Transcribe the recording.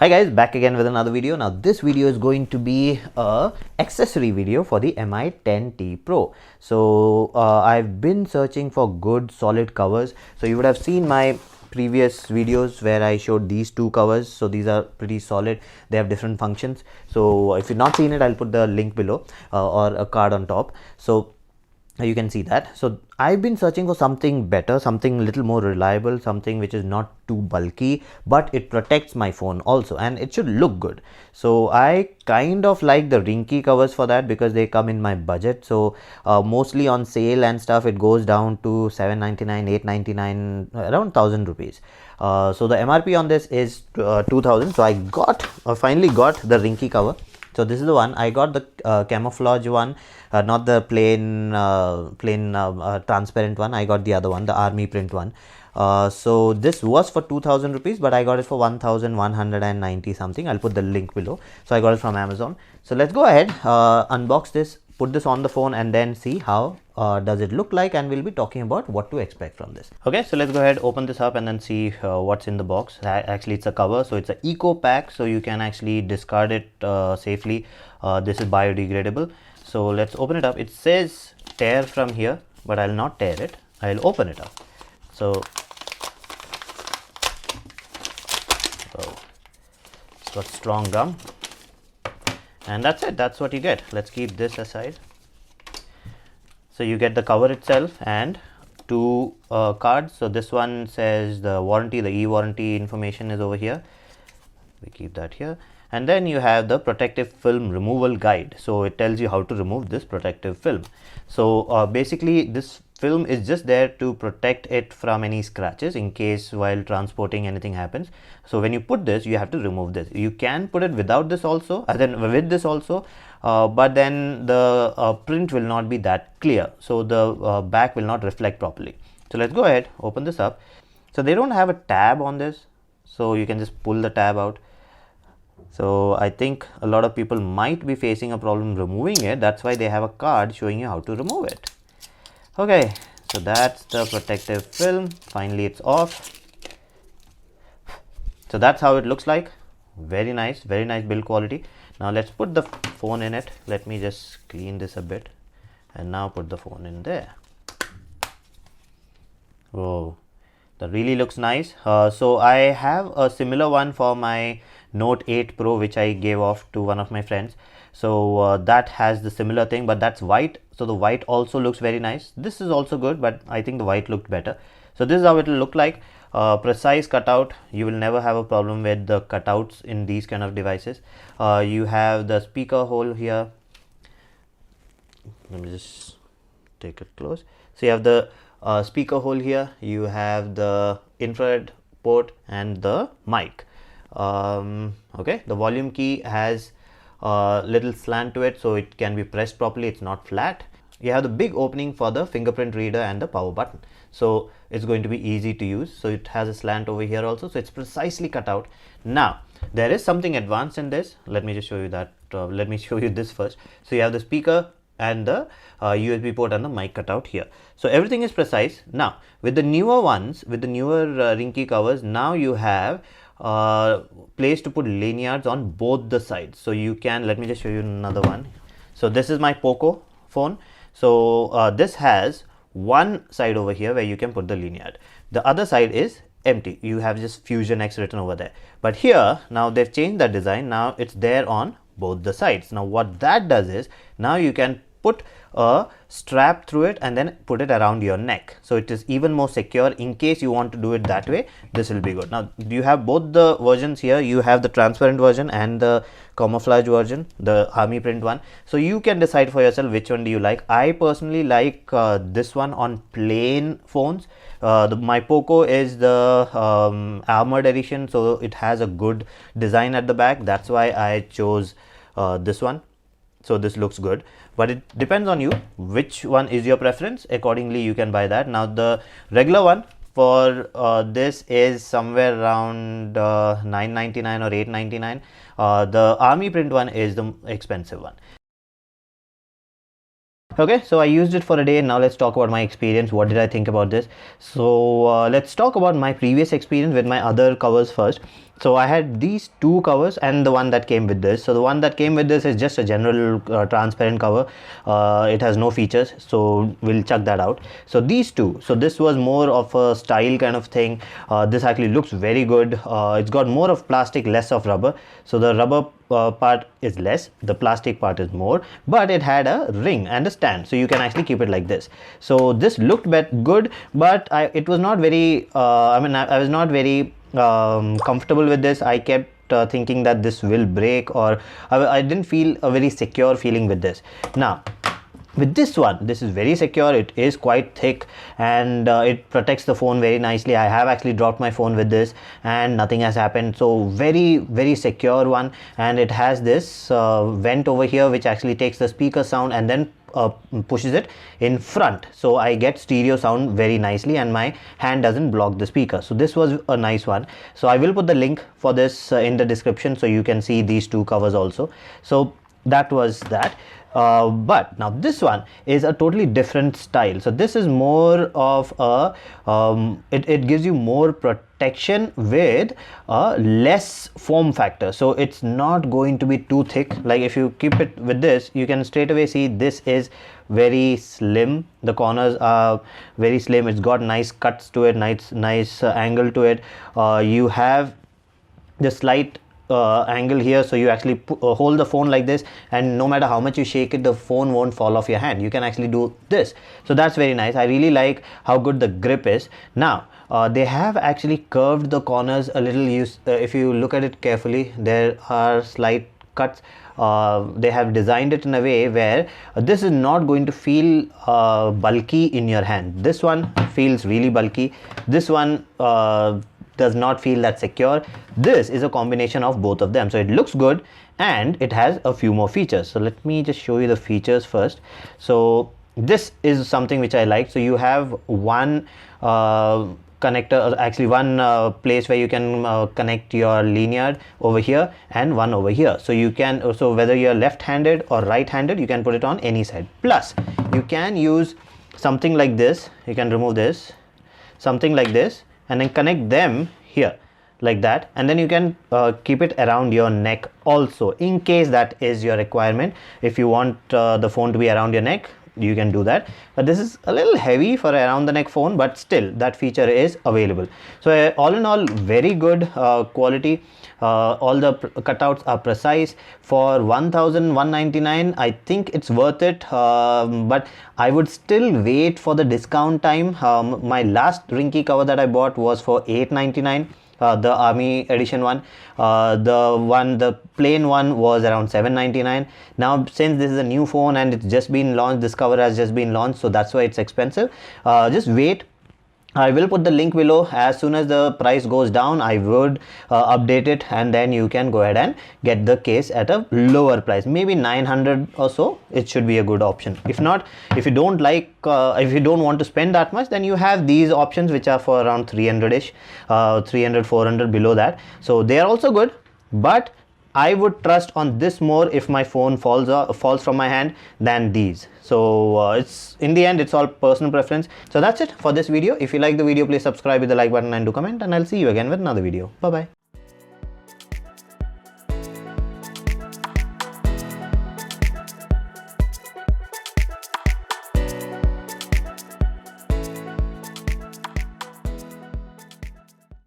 Hi guys, back again with another video. Now this video is going to be a accessory video for the Mi 10T Pro. So I've been searching for good solid covers. So you would have seen my previous videos where I showed these two covers. So these are pretty solid. They have different functions. So if you've not seen it, I'll put the link below or a card on top. So you can see that. So I've been searching for something better, something a little more reliable, something which is not too bulky, but it protects my phone also, and it should look good. So I kind of like the Ringke covers for that because they come in my budget. So mostly on sale and stuff, it goes down to 799, 899, around 1000 rupees. So the MRP on this is 2000. So I finally got the Ringke cover. So this is the one. I got the camouflage one, not the plain transparent one. I got the other one, the army print one. So this was for 2000 rupees, but I got it for 1190 something. I'll put the link below. So I got it from Amazon. So let's go ahead, unbox this, put this on the phone, and then see how does it look like, and we'll be talking about what to expect from this. Okay, so let's go ahead, open this up, and then see what's in the box. Actually, it's a cover, so it's an eco pack, so you can actually discard it safely. This is biodegradable. So let's open it up. It says tear from here, but I'll not tear it. I'll open it up. So it's got strong gum, and that's it. That's what you get. Let's keep this aside. So you get the cover itself and two cards. So this one says the warranty, the e-warranty information is over here. We keep that here. And then you have the protective film removal guide. So it tells you how to remove this protective film. So basically this film is just there to protect it from any scratches in case while transporting anything happens. So when you put this, you have to remove this. You can put it without this also, and then with this also, but then the print will not be that clear. So the back will not reflect properly. So let's go ahead, open this up. So they don't have a tab on this, so you can just pull the tab out. So I think a lot of people might be facing a problem removing it. That's why they have a card showing you how to remove it. Okay, so that's the protective film. Finally, it's off. So that's how it looks like. Very nice build quality. Now let's put the phone in it. Let me just clean this a bit, and now put the phone in there. Oh, that really looks nice. So I have a similar one for my Note 8 Pro, which I gave off to one of my friends. So that has the similar thing, but that's white. So the white also looks very nice. This is also good, but I think the white looked better. So this is how it will look like. Precise cutout. You will never have a problem with the cutouts in these kind of devices. You have the speaker hole here. Let me just take it close. So you have the speaker hole here. You have the infrared port and the mic. Okay, the volume key has a little slant to it, so it can be pressed properly. It's not flat. You have the big opening for the fingerprint reader and the power button, so it's going to be easy to use. So it has a slant over here also, so it's precisely cut out. Now there is something advanced in this. Let me just show you that. Let me show you this first. So you have the speaker and the USB port and the mic cutout here. So everything is precise. Now with the newer ones, with the newer Ringke covers, now you have place to put lanyards on both the sides. So you can, let me just show you another one. So this is my Poco phone. So this has one side over here where you can put the lanyard. The other side is empty. You have just Fusion-X written over there. But here now they've changed the design. Now it's there on both the sides. Now what that does is, now you can put a strap through it and then put it around your neck, so it is even more secure. In case you want to do it that way, this will be good. Now you have both the versions here. You have the transparent version and the camouflage version, the army print one. So you can decide for yourself which one do you like. I personally like this one on plain phones. My Poco is the armored edition, so it has a good design at the back. That's why I chose this one. So this looks good, but it depends on you which one is your preference. Accordingly you can buy that. Now the regular one for this is somewhere around 999 or 899. The army print one is the expensive one. Okay, so I used it for a day. Now let's talk about my experience. What did I think about this? So let's talk about my previous experience with my other covers first. so I had these two covers and the one that came with this. So the one that came with this is just a general transparent cover. It has no features, so we'll check that out. So these two, so this was more of a style kind of thing. This actually looks very good. It's got more of plastic, less of rubber. So the rubber part is less, the plastic part is more, but it had a ring and a stand, so you can actually keep it like this. So this looked good, but it was not very I was not very comfortable with this. I kept thinking that this will break, or I didn't feel a very secure feeling with this. Now with this one, this is very secure. It is quite thick, and it protects the phone very nicely. I have actually dropped my phone with this and nothing has happened. So very secure one. And it has this vent over here which actually takes the speaker sound and then pushes it in front, so I get stereo sound very nicely and my hand doesn't block the speaker. So this was a nice one. So I will put the link for this in the description, so you can see these two covers also. So that was that. But now this one is a totally different style. So this is more of a it gives you more protection with less foam factor. So it's not going to be too thick. Like if you keep it with this, you can straight away see this is very slim. The corners are very slim. It's got nice cuts to it, nice angle to it. You have the slight angle here, so you actually hold the phone like this, and no matter how much you shake it, the phone won't fall off your hand. You can actually do this. So that's very nice. I really like how good the grip is. Now they have actually curved the corners a little. If you look at it carefully, there are slight cuts. They have designed it in a way where this is not going to feel bulky in your hand. This one feels really bulky. This one does not feel that secure. This is a combination of both of them, so it looks good and it has a few more features. So let me just show you the features first. So this is something which I like. So you have one connector, actually one place where you can connect your lanyard over here and one over here. So you can, so whether you're left-handed or right-handed, you can put it on any side. Plus you can use something like this. You can remove this, something like this, and then connect them here like that, and then you can keep it around your neck also, in case that is your requirement. If you want the phone to be around your neck, you can do that, but this is a little heavy for around the neck phone, but still that feature is available. So all in all, very good quality. All the cutouts are precise. For 1,199, I think it's worth it, but I would still wait for the discount time. My last Ringke cover that I bought was for 899. The Army edition one. The plain one was around 799. Now since this is a new phone and it's just been launched, this cover has just been launched, so that's why it's expensive. Just wait. I will put the link below. As soon as the price goes down, I would update it, and then you can go ahead and get the case at a lower price, maybe 900 or so. It should be a good option. If not, if you don't like, if you don't want to spend that much, then you have these options which are for around 300-ish, 300, 400 below that. So they are also good, but I would trust on this more if my phone falls from my hand than these. So it's, in the end, it's all personal preference. So that's it for this video. If you like the video, please subscribe with the like button and do comment, and I'll see you again with another video. Bye bye.